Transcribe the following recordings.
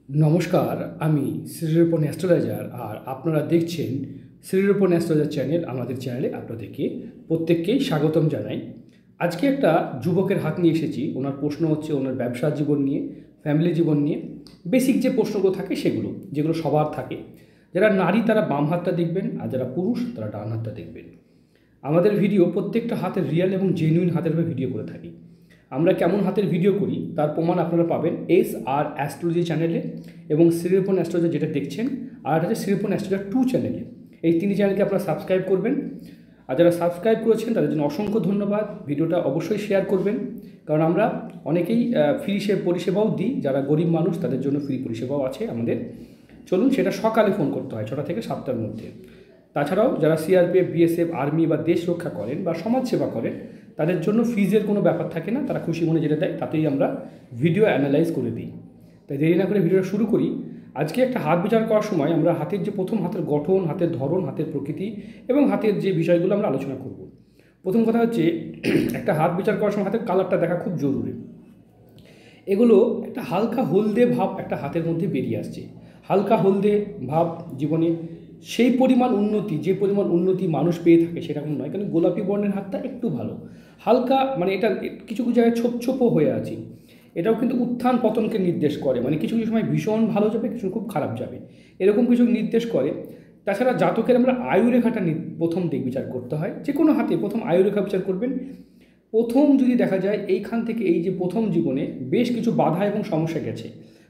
নমস্কার, আমি শ্রীরূপন অ্যাস্ট্রোলজার। আর আপনারা দেখছেন শ্রীরূপন অ্যাস্ট্রোলজার চ্যানেল। আমাদের চ্যানেলে আপনাদেরকে প্রত্যেককেই স্বাগতম জানাই। আজকে একটা যুবকের হাত নিয়ে এসেছি। ওনার প্রশ্ন হচ্ছে ওনার ব্যবসা জীবন নিয়ে, ফ্যামিলি জীবন নিয়ে, বেসিক যে প্রশ্নগুলো থাকে সেগুলো, যেগুলো সবার থাকে। যারা নারী তারা বাম হাতটা দেখবেন, আর যারা পুরুষ তারা ডান হাতটা দেখবেন। আমাদের ভিডিও প্রত্যেকটা হাতের রিয়েল এবং জেনুইন হাতের উপরে ভিডিও করে থাকি। আমরা কেমন হাতের ভিডিও করি তার প্রমাণ আপনারা পাবেন আর অ্যাস্ট্রোলজি চ্যানেলে এবং শ্রীরূপন অ্যাস্ট্রোলজার যেটা দেখছেন, আর হচ্ছে শ্রীরূপন অ্যাস্ট্রোলজার 2 চ্যানেলে। এই 3 চ্যানেলকে আপনারা সাবস্ক্রাইব করবেন। আর যারা সাবস্ক্রাইব করেছেন তাদের জন্য অসংখ্য ধন্যবাদ। ভিডিওটা অবশ্যই শেয়ার করবেন, কারণ আমরা অনেকেই ফ্রি পরিষেবাও দিই। যারা গরিব মানুষ তাদের জন্য ফ্রি পরিষেবাও আছে আমাদের। চলুন, সেটা সকালে ফোন করতে হয় 6টা থেকে 7টার মধ্যে। তাছাড়াও যারা সিআরপিএফ, বিএসএফ, আর্মি বা দেশ রক্ষা করেন বা সমাজসেবা করেন তাদের জন্য ফিজের কোনো ব্যাপার থাকে না। তারা খুশি মনে যেটা দেয় তাতেই আমরা ভিডিও অ্যানালাইজ করে দিই। তাই দেরি না করে ভিডিওটা শুরু করি। আজকে একটা হাত বিচার করার সময় আমরা হাতের যে প্রথম হাতের গঠন, হাতের ধরন, হাতের প্রকৃতি এবং হাতের যে বিষয়গুলো আমরা আলোচনা করব। প্রথম কথা হচ্ছে একটা হাত বিচার করার সময় হাতের কালারটা দেখা খুব জরুরি। এগুলো একটা হালকা হলদে ভাব একটা হাতের মধ্যে বেরিয়ে আসছে। হালকা হলদে ভাব জীবনে সেই পরিমাণ উন্নতি, যে পরিমাণ উন্নতি মানুষ পেয়ে থাকে সেরকম নয়। কারণ গোলাপি বর্ণের হাতটা একটু ভালো, হালকা, মানে এটা কিছু কিছু জায়গায় ছোপ ছোপও হয়ে আছে। এটাও কিন্তু উত্থান পতনকে নির্দেশ করে, মানে কিছু কিছু সময় ভীষণ ভালো যাবে, কিছু খুব খারাপ যাবে, এরকম কিছু নির্দেশ করে। তাছাড়া জাতকের আমরা আয়ুরেখাটা প্রথম বিচার করতে হয়। যে কোনো হাতে প্রথম আয়ুরেখা বিচার করবেন। প্রথম যদি দেখা যায় এইখান থেকে, এই যে প্রথম জীবনে বেশ কিছু বাধা এবং সমস্যা গেছে,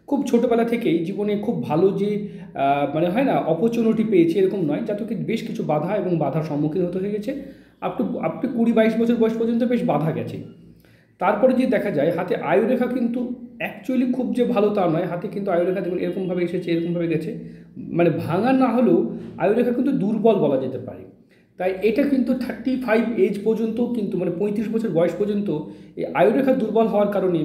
খুব ছোটোবেলা থেকেই জীবনে খুব ভালো যে মানে হয় না অপরচুনিটি পেয়েছে এরকম নয়, যাতে বেশ কিছু বাধা এবং বাধার সম্মুখীন হতে হয়ে গেছে। আপটু 20-22 বছর বয়স পর্যন্ত বেশ বাধা গেছে। তারপরে যদি দেখা যায় হাতে আয়ুরেখা কিন্তু অ্যাকচুয়ালি খুব যে ভালো তা নয়। হাতে কিন্তু আয়ুরেখা দেখুন এরকমভাবে এসেছে, এরকমভাবে গেছে, মানে ভাঙা না হলেও আয়ুরেখা কিন্তু দুর্বল বলা যেতে পারে। তাই এটা কিন্তু 35 এজ পর্যন্ত, কিন্তু মানে 35 বছর বয়স পর্যন্ত এই আয়ুরেখা দুর্বল হওয়ার কারণে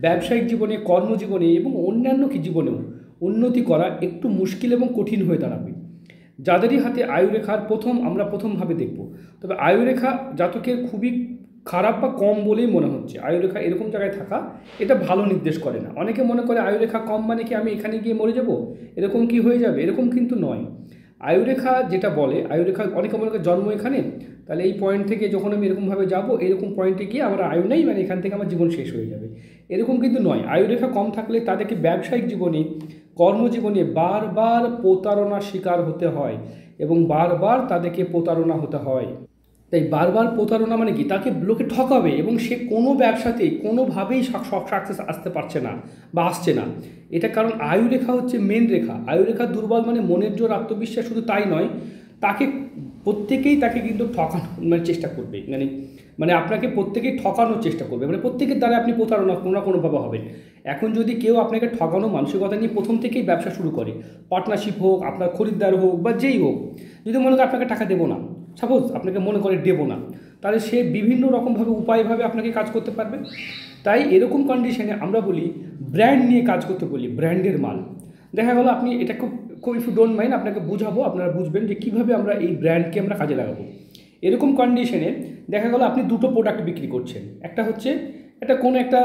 ব্যবসায়িক জীবনে, কর্মজীবনে এবং অন্যান্য জীবনেও উন্নতি করা একটু মুশকিল এবং কঠিন হয়ে দাঁড়াবে। যাদেরই হাতে আয়ুরেখার আমরা প্রথমভাবে দেখব। তবে আয়ুরেখা জাতকের খুবই খারাপ বা কম বলেই মনে হচ্ছে। আয়ুরেখা এরকম জায়গায় থাকা এটা ভালো নির্দেশ করে না। অনেকে মনে করে আয়ুরেখা কম মানে কি আমি এখানে গিয়ে মরে যাব, এরকম কি হয়ে যাবে, এরকম কিন্তু নয়। আয়ুরেখা যেটা বলে, আয়ুরেখা অনেকে মনে করে জন্ম এখানে, তাহলে এই পয়েন্ট থেকে যখন আমি এরকমভাবে যাব, এরকম পয়েন্টে গিয়ে আমার আয়ু নেই, মানে এখান থেকে আমার জীবন শেষ হয়ে যাবে, এরকম কিন্তু নয়। আয়ুরেখা কম থাকলে তাদেরকে ব্যবসায়িক জীবনে, কর্মজীবনে বারবার প্রতারণার শিকার হতে হয় এবং বারবার তাদেরকে প্রতারণা হতে হয়। তাই বারবার প্রতারণা মানে কি, তাকে লোকে ঠকাবে এবং সে কোনো ব্যবসাতেই কোনোভাবেই সাকসেস আসতে পারছে না বা আসছে না। এটা কারণ আয়ুরেখা হচ্ছে মেন রেখা। আয়ুরেখা দুর্বল মানে মনের জোর, আত্মবিশ্বাস, শুধু তাই নয়, তাকে প্রত্যেকেই তাকে কিন্তু ঠকানো মানে চেষ্টা করবে, মানে মানে আপনাকে প্রত্যেকেই ঠকানোর চেষ্টা করবে, মানে প্রত্যেকের দ্বারা আপনি প্রতারণা কোনো না কোনোভাবে হবেন। এখন যদি কেউ আপনাকে ঠকানো মানসিকতা নিয়ে প্রথম থেকেই ব্যবসা শুরু করে, পার্টনারশিপ হোক, আপনার খরিদ্দার হোক বা যেই হোক, যদি মনে করে আপনাকে টাকা দেবো না, সাপোজ আপনাকে মনে করে দেবো না, তাহলে সে বিভিন্ন রকমভাবে উপায়ভাবে আপনাকে কাজ করতে পারবে। তাই এরকম কন্ডিশনে আমরা বলি ব্র্যান্ড নিয়ে কাজ করতে বলি, ব্র্যান্ডের মাল। দেখা গেলো আপনি এটা খুব খুব ইফ ইউ ডোন্ট মাইন্ড আপনাকে বুঝাবো, আপনারা বুঝবেন যে কীভাবে আমরা এই ব্র্যান্ডকে আমরা কাজে লাগাবো। এরকম কন্ডিশনে দেখা গেলো আপনি দুটো প্রোডাক্ট বিক্রি করছেন। একটা হচ্ছে কোনো একটা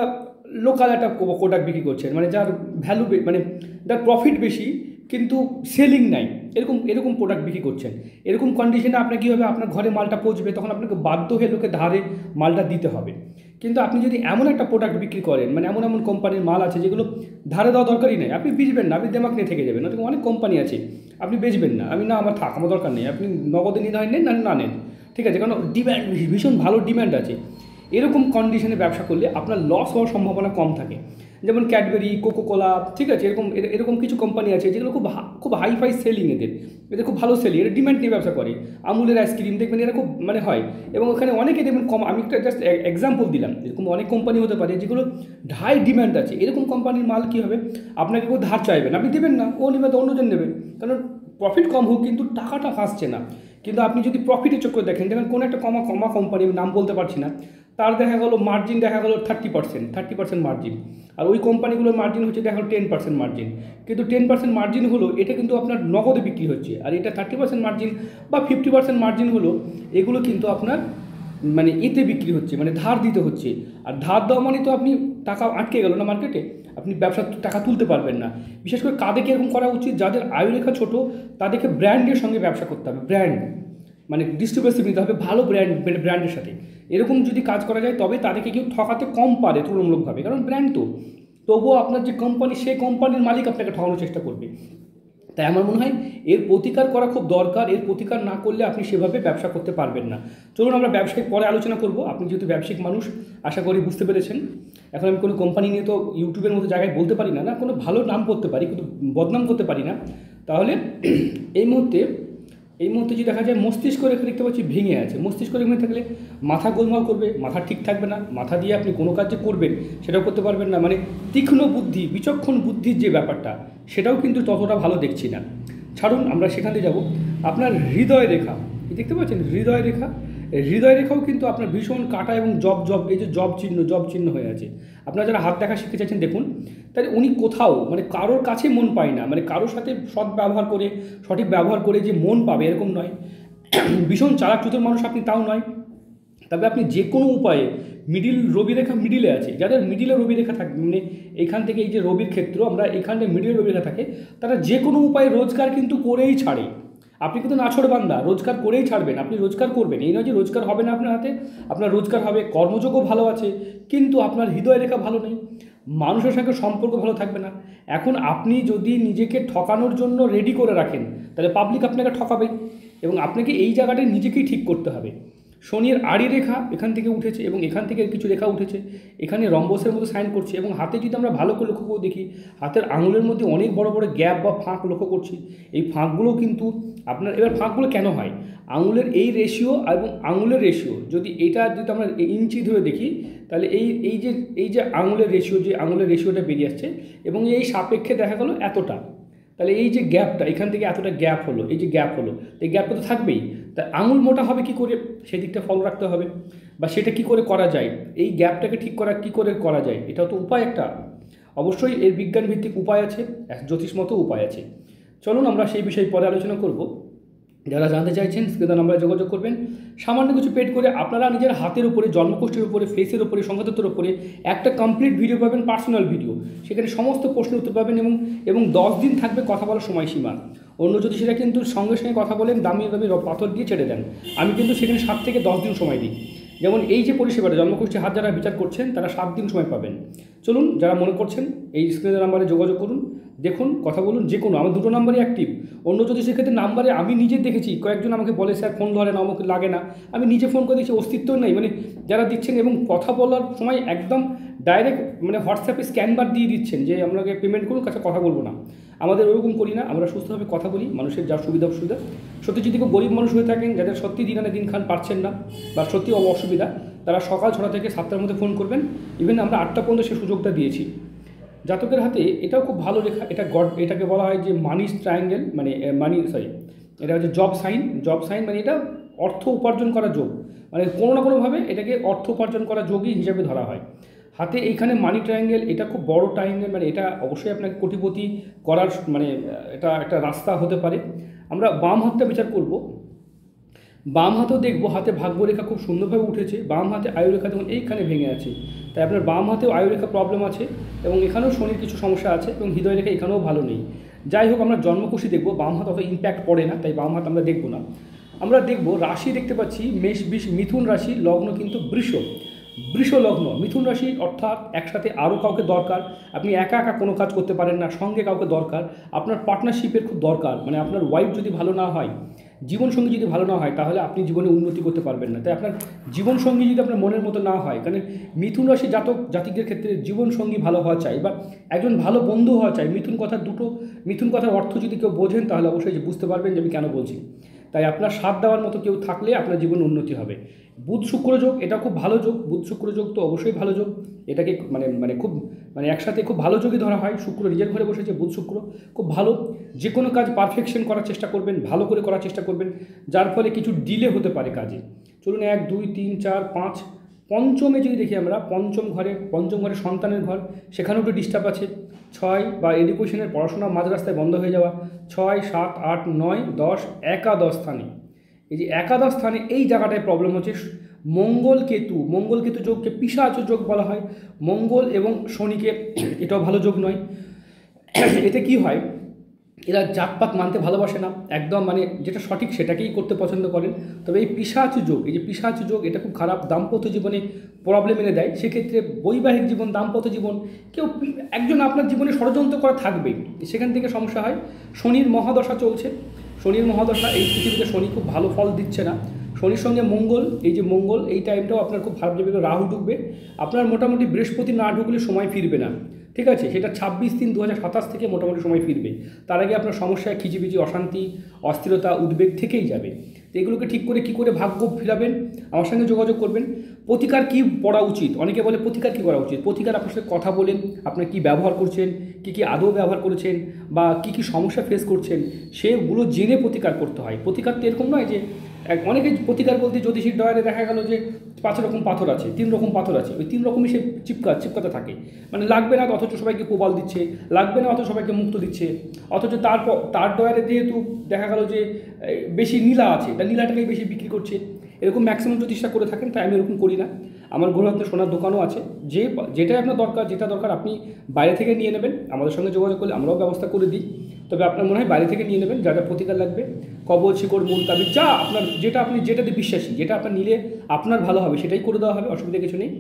লোকাল একটা প্রোডাক্ট বিক্রি করছেন, মানে যার ভ্যালু মানে যার প্রফিট বেশি কিন্তু সেলিং নাই, এরকম এরকম প্রোডাক্ট বিক্রি করছেন। এরকম কন্ডিশনে আপনার কী হবে, আপনার ঘরে মালটা পৌঁছবে, তখন আপনাকে বাধ্য হয়ে লোকে ধারে মালটা দিতে হবে। কিন্তু আপনি যদি এমন একটা প্রোডাক্ট বিক্রি করেন, মানে এমন এমন কোম্পানির মাল আছে যেগুলো ধারে দেওয়া দরকারই নেই, আপনি বেচবেন না, আপনি দেমাক নিয়ে থেকে যাবেন। অনেক কোম্পানি আছে আপনি বেচবেন না, আমি না আমার থাক, আমার দরকার নেই, আপনি নগদে নিতে হয় নেন না নেন, ঠিক আছে, কারণ ডিম্যান্ড ভীষণ ভালো ডিম্যান্ড আছে। এরকম কন্ডিশনে ব্যবসা করলে আপনার লস হওয়ার সম্ভাবনা কম থাকে। যেমন ক্যাডবেরি, কোকোকোলা, ঠিক আছে, এরকম কিছু কোম্পানি আছে যেগুলো খুব হাইফাই সেলিং, এদের খুব ভালো সেলিং, এরা ডিম্যান্ড নিয়ে ব্যবসা করে। আমুলের আইসক্রিম দেখবেন এরা খুব মানে হয়, এবং ওখানে অনেকে দেখবেন কম। আমি একটা জাস্ট এক্সাম্পল দিলাম, এরকম অনেক কোম্পানি হতে পারে যেগুলো হাই ডিম্যান্ড আছে। এরকম কোম্পানির মাল কী হবে, আপনাকে কেউ ধার চাইবেন, আপনি দেবেন না, ও নেবে তো অন্যজন নেবে, কারণ প্রফিট কম হোক কিন্তু টাকাটা ফাঁসছে না। কিন্তু আপনি যদি প্রফিটের চক্করে দেখেন কোনো একটা কমা কোম্পানি, আমি নাম বলতে পারছি না, তার দেখা গেলো মার্জিন দেখা গেলো 30% মার্জিন, আর ওই কোম্পানিগুলোর মার্জিন হচ্ছে দেখা গেলো 10% মার্জিন। কিন্তু 10% মার্জিন হলো এটা কিন্তু আপনার নগদে বিক্রি হচ্ছে, আর এটা 30% মার্জিন বা 50% মার্জিন হলো এগুলো কিন্তু আপনার মানে এতে বিক্রি হচ্ছে, মানে ধার দিতে হচ্ছে। আর ধার দেওয়া মানে তো আপনি টাকা আটকে গেল না মার্কেটে, আপনি ব্যবসার টাকা তুলতে পারবেন না। বিশেষ করে কাদেরকে এরকম করা উচিত, যাদের আয়ুরেখা ছোট, তাদেরকে ব্র্যান্ডের সঙ্গে ব্যবসা করতে হবে। ব্র্যান্ড মানে ডিস্ট্রিবিউশন নিতে হবে ভালো ব্র্যান্ডের সাথে। এরকম যদি কাজ করা যায় তবে তাদেরকে কেউ ঠকাতে কম পারে তুলনামূলকভাবে, কারণ ব্র্যান্ড তো। তবুও আপনার যে কোম্পানি, সেই কোম্পানির মালিক আপনাকে ঠকানোর চেষ্টা করবে। তাই আমার মনে হয় এর প্রতিকার করা খুব দরকার। এর প্রতিকার না করলে আপনি সেভাবে ব্যবসা করতে পারবেন না। চলুন আমরা ব্যবসায়িক পরে আলোচনা করব। আপনি যেহেতু ব্যবসায়িক মানুষ, আশা করি বুঝতে পেরেছেন। এখন আমি কোনো কোম্পানি নিয়ে তো ইউটিউবের মতো জায়গায় বলতে পারি না, কোনো ভালো নাম করতে পারি কিন্তু বদনাম করতে পারি না। তাহলে এই মুহূর্তে যদি দেখা যায় মস্তিষ্ক রেখা দেখতে পাচ্ছি ভেঙে আছে, মস্তিষ্ক ভেঙে থাকলে মাথা গোলমাল করবে, মাথা ঠিক থাকবে না, মাথা দিয়ে আপনি কোনো কাজ যে করবেন সেটাও করতে পারবেন না। মানে তীক্ষ্ণ বুদ্ধি, বিচক্ষণ বুদ্ধির যে ব্যাপারটা, সেটাও কিন্তু ততটা ভালো দেখছি না। ছাড়ুন, আমরা সেখানে যাব। আপনার হৃদয় রেখা দেখতে পাচ্ছেন, হৃদয় রেখাও কিন্তু আপনার ভীষণ কাটা এবং এই যে জব চিহ্ন হয়ে আছে। আপনারা যারা হাত দেখা শিখতে চাইছেন দেখুন, তাহলে উনি কোথাও মানে কারোর কাছে মন পায় না, মানে কারোর সাথে সঠিক ব্যবহার করে যে মন পাবে এরকম নয়। ভীষণ চালাক চতুর মানুষ আপনি, তাও নয়। তবে আপনি যে কোনো উপায়ে রবি রেখা মিডিলে আছে, যাদের মিডিলে রবি রেখা থাকে, মানে এখান থেকে এই যে রবির ক্ষেত্র, আমরা এখানে মিডিলে রবি রেখা থাকে, তারা যে কোনো উপায়ে রোজগার কিন্তু করেই ছাড়ে। আপনি কিন্তু নাছোড়বান্দা, রোজগার করেই ছাড়বেন। আপনি রোজগার করবেন, এই নয় যে রোজগার হবে না আপনার হাতে, আপনার রোজগার হবে। কর্মযোগও ভালো আছে, কিন্তু আপনার হৃদয় রেখা ভালো নেই, মানুষের সঙ্গে সম্পর্ক ভালো থাকবে না। এখন আপনি যদি নিজেকে ঠকানোর জন্য রেডি করে রাখেন, তাহলে পাবলিক আপনাকে ঠকাবে, এবং আপনাকে এই জায়গাটায় নিজেকেই ঠিক করতে হবে। শনির আড়ি রেখা এখান থেকে উঠেছে এবং এখান থেকে কিছু রেখা উঠেছে, এখানে রম্বসের মতো সাইন করছে। এবং হাতে যদি আমরা ভালো করে লক্ষ্য করে দেখি, হাতের আঙুলের মধ্যে অনেক বড় বড় গ্যাপ বা ফাঁক লক্ষ্য করছি। এই ফাঁকগুলো কিন্তু আপনার, এবার ফাঁকগুলো কেন হয়? আঙুলের এই রেশিও এবং আঙুলের রেশিও যদি আমরা ইঞ্চি ধরে দেখি, তাহলে এই যে আঙুলের রেশিওটা বেরিয়ে আসছে, এবং এই সাপেক্ষে দেখা গেল এতটা। তাহলে এই যে গ্যাপটা, এখান থেকে এতটা গ্যাপ হলো, এই যে গ্যাপ হলো, এই গ্যাপটা তো থাকবেই। তা আঙুল মোটা হবে কী করে, সেদিকটা ফলো রাখতে হবে, বা সেটা কী করে করা যায়, এই গ্যাপটাকে ঠিক কী করে করা যায়, এটাও তো উপায় একটা। অবশ্যই এর বিজ্ঞানভিত্তিক উপায় আছে, জ্যোতিষমত উপায় আছে। চলুন আমরা সেই বিষয়ে পরে আলোচনা করব। যারা জানতে চাইছেন স্ক্রিনে নাম্বারে যোগাযোগ করবেন। সামান্য কিছু পেড করে আপনারা নিজের হাতের উপরে, জন্মকুষ্ঠের উপরে, ফেসের উপরে, সংখ্যাতত্ত্বের উপরে একটা কমপ্লিট ভিডিও পাবেন, পার্সোনাল ভিডিও। সেখানে সমস্ত প্রশ্নের উত্তর পাবেন, এবং 10 দিন থাকবে কথা বলার সময়সীমা। অন্য জ্যোতিষীরা কিন্তু সঙ্গে সঙ্গে কথা বলেন, দামি পাথর দিয়ে ছেড়ে দেন। আমি কিন্তু সেখানে 7 থেকে 10 দিন সময় দিই। যেমন এই যে পরিষেবাটা, জন্মকুষ্ঠী হাত যারা বিচার করছেন, তারা 7 দিন সময় পাবেন। চলুন, যারা মনে করছেন এই স্ক্রিনের নাম্বারে যোগাযোগ করুন, দেখুন, কথা বলুন। যে কোনো, আমার 2টো নাম্বারই অ্যাক্টিভ। অন্য জ্যোতিষের ক্ষেত্রে নাম্বারে আমি নিজে দেখেছি, কয়েকজন আমাকে বলে স্যার ফোন ধরে না, আমাকে লাগে না। আমি নিজে ফোন করে দিচ্ছি, অস্তিত্বই নেই। মানে যারা দিচ্ছেন এবং কথা বলার সময় একদম ডাইরেক্ট মানে হোয়াটসঅ্যাপে স্ক্যানবার দিয়ে দিচ্ছেন যে আপনাকে পেমেন্ট করুন, কাছে কথা বলবো না। আমাদের ওরকম করি না, আমরা সুস্থভাবে কথা বলি, মানুষের যা সুবিধা অসুবিধা। সত্যি যদি কেউ গরিব মানুষ হয়ে থাকেন, যাদের সত্যি দিন আনে দিন খান পারছেন না, বা সত্যি অসুবিধা, তারা সকাল 6টা থেকে 7টার মধ্যে ফোন করবেন। ইভেন আমরা 8টা পর্যন্ত সে সুযোগটা দিয়েছি। জাতকের হাতে এটাও খুব ভালো রেখা, এটাকে বলা হয় যে মানি ট্রায়াঙ্গেল, মানে এটা হচ্ছে জব সাইন, মানে এটা অর্থ উপার্জন করা যোগ, মানে কোনো না কোনোভাবে এটাকে অর্থ উপার্জন করা যোগই হিসাবে ধরা হয়। হাতে এইখানে মানি ট্রায়াঙ্গেল, এটা খুব বড় ট্রায়াঙ্গেল, মানে এটা অবশ্যই আপনাকে কোটিপতি করার মানে এটা একটা রাস্তা হতে পারে। আমরা বাম হাতটা বিচার করব। বাম হাতেও দেখবো হাতে ভাগ্যরেখা খুব সুন্দরভাবে উঠেছে, বাম হাতে আয়ুরেখা দেখুন এইখানে ভেঙে আছে। তাই আপনার বাম হাতেও আয়ুরেখা প্রবলেম আছে, এবং এখানেও শনির কিছু সমস্যা আছে, এবং হৃদয় রেখা এখানেও ভালো নেই। যাই হোক, আমরা জন্মকুশি দেখব, বাম হাত অত ইম্প্যাক্ট পড়ে না, তাই বাম হাত আমরা দেখব না। আমরা দেখব রাশি দেখতে পাচ্ছি মিথুন রাশি, লগ্ন কিন্তু বৃষ লগ্ন, মিথুন রাশি, অর্থাৎ একসাথে আরও কাউকে দরকার। আপনি একা একা কোনো কাজ করতে পারেন না, সঙ্গে কাউকে দরকার। আপনার পার্টনারশিপের খুব দরকার, মানে আপনার ওয়াইফ যদি ভালো না হয়, জীবনসঙ্গী যদি ভালো না হয়, তাহলে আপনি জীবনে উন্নতি করতে পারবেন না। তাই আপনার জীবনসঙ্গী যদি আপনার মনের মতো না হয়, কারণ মিথুন রাশি জাতিকের ক্ষেত্রে জীবনসঙ্গী ভালো হওয়া চাই, বা একজন ভালো বন্ধু হওয়া চাই। মিথুন কথার অর্থ যদি কেউ বোঝেন, তাহলে অবশ্যই বুঝতে পারবেন যে আমি কেন বলছি। তাই আপনার সাথ দেওয়ার মতো কেউ থাকলে আপনার জীবনে উন্নতি হবে। বুধ শুক্র যোগ, এটা খুব ভালো যোগ। বুধ শুক্র যোগ তো অবশ্যই ভালো যোগ, এটাকে খুব একসাথে খুব ভালো যোগই ধরা হয়। শুক্র নিজের ঘরে বসেছে, বুধ শুক্র খুব ভালো। যে কোনো কাজ পারফেকশন করার চেষ্টা করবেন, ভালো করে করার চেষ্টা করবেন, যার ফলে কিছু ডিলে হতে পারে কাজে। চলুন 1 2 3 4 5 পঞ্চমে যদি দেখি আমরা, পঞ্চম ঘরে সন্তানের ঘর, সেখানেও একটু ডিস্টার্ব আছে। 6 বা এডুকেশনের পড়াশোনা মাঝ রাস্তায় বন্ধ হয়ে যাওয়া। 6 7 8 9 10 একাদশ স্থানে, এই যে একাদশ স্থানে এই জায়গাটায় প্রবলেম হচ্ছে। মঙ্গল কেতু যোগকে পিশাচ যোগ বলা হয়। মঙ্গল এবং শনিকে এটাও ভালো যোগ নয়। এতে কি হয়, এরা জাতপাত মানতে ভালোবাসে না, একদম মানে যেটা সঠিক সেটাকেই করতে পছন্দ করেন। তবে এই পিশাচ যোগ, এই যে পিশাচ যোগ, এটা খুব খারাপ, দাম্পত্য জীবনে প্রবলেম এনে দেয়। সেক্ষেত্রে বৈবাহিক জীবন, দাম্পত্য জীবন, কেউ একজন আপনার জীবনে ষড়যন্ত্র করা থাকবে, সেখান থেকে সমস্যা হয়। শনির মহাদশা চলছে, শনির মহাদশা, এই পৃথিবীতে শনি খুব ভালো ফল দিচ্ছে না। শনির সঙ্গে মঙ্গল, এই যে মঙ্গল, এই টাইমটাও আপনার খুব ভালো যাবে। রাহু ঢুকবে আপনার, মোটামুটি বৃহস্পতি না ঢুকলে সময় ফিরবে না, ঠিক আছে? সেটা 26/3/2027 থেকে মোটামুটি সময় ফিরবে। তার আগে আপনার সমস্যায় খিচিবিচি, অশান্তি, অস্থিরতা, উদ্বেগ থেকেই যাবে। তো এগুলোকে ঠিক করে কী করে ভাগ্য ফিরাবেন, আমার সঙ্গে যোগাযোগ করবেন। প্রতিকার কী পড়া উচিত, অনেকে বলে প্রতিকার কী করা উচিত। প্রতিকার আপনার সাথে কথা বলেন, আপনার কী ব্যবহার করছেন, কী আদৌ ব্যবহার করেছেন, বা কী সমস্যা ফেস করছেন, সেগুলো জেনে প্রতিকার করতে হয়। প্রতিকার তো এরকম নয় যে অনেকে প্রতিকার বলতে জ্যোতিষীর ডয়ারে দেখা গেল যে 5 রকম পাথর আছে, 3 রকম পাথর আছে, ওই 3 রকমই সে চিপকাতে থাকে, মানে লাগবে না অথচ সবাইকে প্রবাল দিচ্ছে, লাগবে না অথচ সবাইকে মুক্ত দিচ্ছে। অথচ তার ডয়ারে যেহেতু দেখা গেল যে বেশি নীলা আছে, তার নীলাটাকেই বেশি বিক্রি করছে, এরকম ম্যাক্সিমাম জ্যোতিষরা করে থাকেন। তাই আমি এরকম করি না। আমার গ্রহরত্ন সোনার দোকানও আছে, যেটাই আপনার দরকার, যেটা দরকার আপনি বাইরে থেকে নিয়ে নেবেন, আমাদের সঙ্গে যোগাযোগ করলে আমরাও ব্যবস্থা করে দিই। তবে আপনার মনে হয় বাইরে থেকে নিয়ে নেবেন, যা যা প্রতিকার লাগবে, কবচ, শিকড়, মূল, তাবিজ, যা আপনার যেটাতে বিশ্বাসী, যেটা আপনার নিলে আপনার ভালো হবে, সেটাই করে দেওয়া হবে, অসুবিধা কিছু নেই।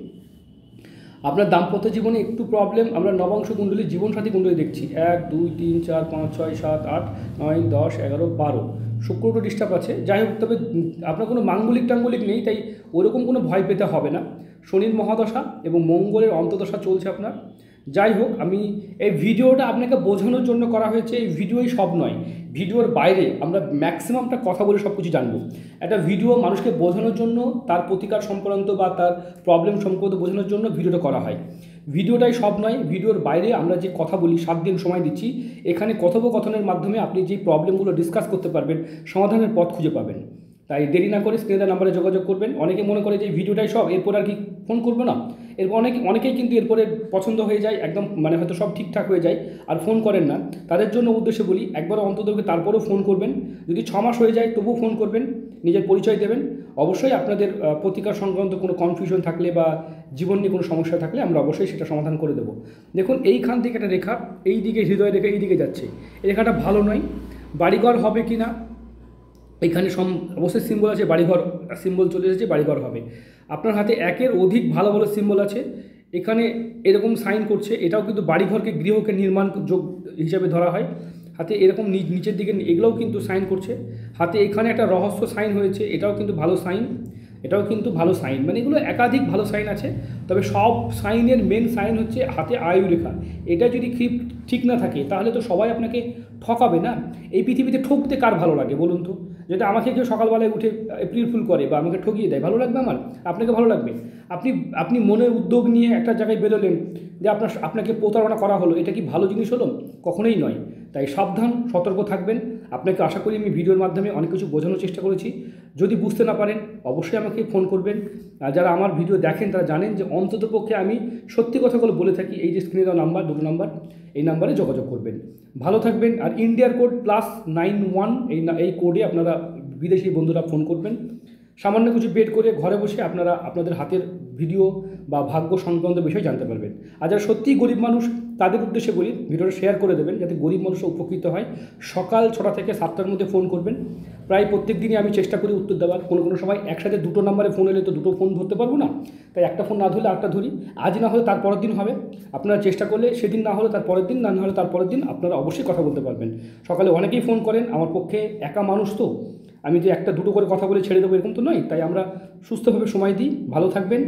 আপনার দাম্পত্য জীবনে একটু প্রবলেম, আমরা নবাংশ কুণ্ডলী, জীবনসাথী কুণ্ডলী দেখছি, 1 2 3 4 5 6 7 8 9 10 11 12, শুক্রটা ডিস্টার্ব আছে। যাই হোক, তবে আপনার কোনো টাঙ্গলিক নেই, তাই ওরকম কোনো ভয় পেতে হবে না। শনির মহাদশা এবং মঙ্গলের অন্তদশা চলছে আপনার। যাই হোক, আমি এই ভিডিওটা আপনাকে বোঝানোর জন্য করা হয়েছে। এই ভিডিওই সব নয়, ভিডিওর বাইরে আমরা ম্যাক্সিমামটা কথা বলে সব কিছু জানবো। একটা ভিডিও মানুষকে বোঝানোর জন্য, তার প্রতিকার সংক্রান্ত বা তার প্রবলেম সংক্রান্ত বোঝানোর জন্য ভিডিওটা করা হয়। ভিডিওটাই সব নয়, ভিডিওর বাইরে আমরা যে কথা বলি, 7 দিন সময় দিচ্ছি, এখানে কথোপকথনের মাধ্যমে আপনি যে প্রবলেমগুলো ডিসকাস করতে পারবেন, সমাধানের পথ খুঁজে পাবেন। তাই দেরি না করে স্ক্রিনে দেওয়া নাম্বারে যোগাযোগ করবেন। অনেকে মনে করে যে ভিডিওটাই সব, এরপর আর কি ফোন করবো না। এরপর অনেকেই কিন্তু এরপরে পছন্দ হয়ে যায়, একদম মানে হয়তো সব ঠিকঠাক হয়ে যায় আর ফোন করেন না। তাদের জন্য উদ্দেশ্যে বলি, একবার অন্তত তারপরেও ফোন করবেন। যদি 6 মাস হয়ে যায় তবুও ফোন করবেন, নিজের পরিচয় দেবেন। অবশ্যই আপনাদের প্রতিকার সংক্রান্ত কোনো কনফিউশন থাকলে বা জীবন নিয়ে কোনো সমস্যা থাকলে আমরা অবশ্যই সেটা সমাধান করে দেবো। দেখুন, এইখান থেকে একটা রেখা, এই দিকে হৃদয় রেখা এই দিকে যাচ্ছে, এই রেখাটা ভালো নয়। বাড়িঘর হবে কি না, এখানে অবশ্যই সিম্বল আছে, বাড়িঘর সিম্বল চলে এসেছে, বাড়িঘর হবে। আপনার হাতে 1-এর অধিক ভালো ভালো সিম্বল আছে, এখানে এরকম সাইন করছে, এটাও কিন্তু বাড়িঘরকে, গৃহকে নির্মাণ যোগ হিসাবে ধরা হয়। হাতে এরকম নিচের দিকে এগুলোও কিন্তু সাইন করছে। হাতে এখানে একটা রহস্য সাইন হয়েছে, এটাও কিন্তু ভালো সাইন, এটাও কিন্তু ভালো সাইন, মানে এগুলো একাধিক ভালো সাইন আছে। তবে সব সাইনের মেন সাইন হচ্ছে হাতে আয়ু রেখা। এটা যদি ঠিক না থাকে তাহলে তো সবাই আপনাকে ঠকাবে না। এই পৃথিবীতে ঠকতে কার ভালো লাগে বলুন তো? যদি আমাকে কেউ সকালবেলায় উঠে এপ্রিল ফুল করে বা আমাকে ঠকিয়ে দেয়, ভালো লাগবে আমার? আপনাকে ভালো লাগবে? আপনি মনের উদ্যোগ নিয়ে একটা জায়গায় বেরোলেন, যে আপনাকে প্রতারণা করা হলো, এটা কি ভালো জিনিস হলো? কখনোই নয়। তাই সাবধান, সতর্ক থাকবেন। আপনাকে আশা করি আমি ভিডিওর মাধ্যমে অনেক কিছু বোঝানোর চেষ্টা করেছি। যদি বুঝতে না পারেন অবশ্যই আমাকে ফোন করবেন। আর যারা আমার ভিডিও দেখেন তারা জানেন যে অন্ততপক্ষে আমি সত্যি কথাগুলো বলে থাকি। এই যে স্ক্রিনে দেওয়া নাম্বার, 2 নাম্বার, এই নাম্বারে যোগাযোগ করবেন। ভালো থাকবেন। আর ইন্ডিয়ার কোড +91, এই কোডে আপনারা বিদেশি বন্ধুরা ফোন করবেন। সামান্য কিছু পেড করে ঘরে বসে আপনারা আপনাদের হাতের ভিডিও বা ভাগ্য সংক্রান্ত বিষয় জানতে পারবেন। আর যারা সত্যিই গরিব মানুষ তাদের উদ্দেশ্যে বলি, ভিডিওটা শেয়ার করে দেবেন যাতে গরিব মানুষও উপকৃত হয়। সকাল 6টা থেকে 7টার মধ্যে ফোন করবেন। প্রায় প্রত্যেক দিনই আমি চেষ্টা করি উত্তর দেওয়ার। কোনো সময় একসাথে 2টো নাম্বারে ফোন এলে তো 2টো ফোন ধরতে পারবো না, তাই একটা ফোন না ধরলে আরেকটা ধরি। আজ না হলে তার পরের দিন হবে। আপনারা চেষ্টা করলে সেদিন না হলে তার পরের দিন, না হলে তার পরের দিন আপনারা অবশ্যই কথা বলতে পারবেন। সকালে অনেকেই ফোন করেন, আমার পক্ষে একা মানুষ তো আমি যে 1-2টো করে কথা বলে ছেড়ে দেবো এরকম তো নয়। তাই আমরা সুস্থভাবে সময় দিই। ভালো থাকবেন।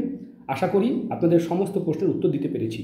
আশা করি আপনাদের সমস্ত প্রশ্নের উত্তর দিতে পেরেছি।